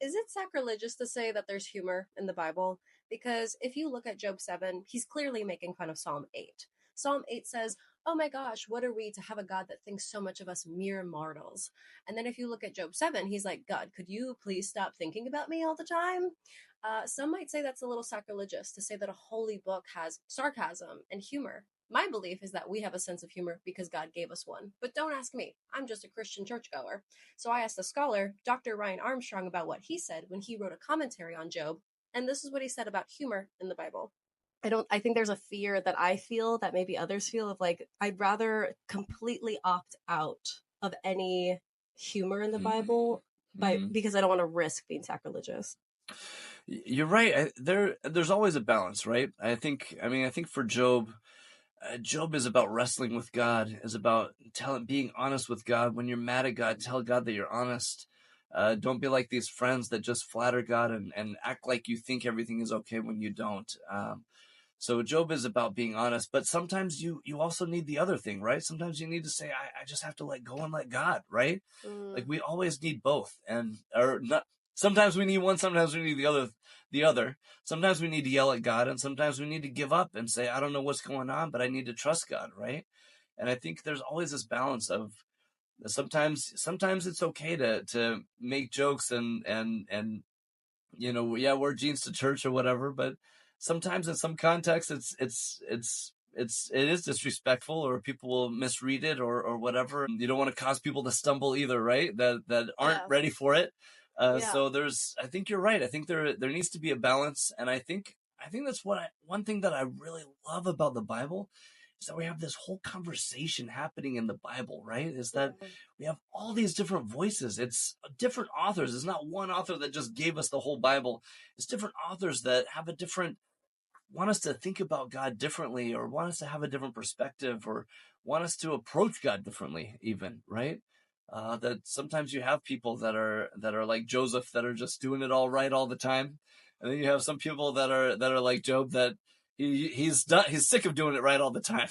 Is it sacrilegious to say that there's humor in the Bible? Because if you look at Job 7, he's clearly making fun of Psalm 8. Psalm 8 says, "Oh my gosh, what are we to have a God that thinks so much of us mere mortals?" And then if you look at Job 7, he's like, "God, could you please stop thinking about me all the time?" Some might say that's a little sacrilegious to say that a holy book has sarcasm and humor. My belief is that we have a sense of humor because God gave us one. But don't ask me. I'm just a Christian churchgoer. So I asked the scholar, Dr. Ryan Armstrong, about what he said when he wrote a commentary on Job. And this is what he said about humor in the Bible. I think there's a fear that I feel that maybe others feel of like, I'd rather completely opt out of any humor in the Bible because I don't want to risk being sacrilegious. You're right. There's always a balance, right? I think for Job, Job is about wrestling with God, is about being honest with God. When you're mad at God, tell God that you're honest. Don't be like these friends that just flatter God and act like you think everything is okay when you don't. So Job is about being honest, but sometimes you also need the other thing, right? Sometimes you need to say, I just have to let go and let God, right? Like we always need both, or not. Sometimes we need one, sometimes we need the other. Sometimes we need to yell at God, and sometimes we need to give up and say, I don't know what's going on, but I need to trust God, right? And I think there's always this balance of sometimes it's okay to make jokes and wear jeans to church or whatever, but sometimes in some contexts it is disrespectful, or people will misread it or whatever. And you don't want to cause people to stumble either, right? That aren't ready for it. So I think you're right. I think there needs to be a balance, and I think that's one thing that I really love about the Bible is that we have this whole conversation happening in the Bible, right? Is that we have all these different voices. It's different authors. It's not one author that just gave us the whole Bible. It's different authors that have want us to think about God differently, or want us to have a different perspective, or want us to approach God differently even, right? That sometimes you have people that are like Joseph, that are just doing it all right all the time. And then you have some people that are like Job, that he's sick of doing it right all the time.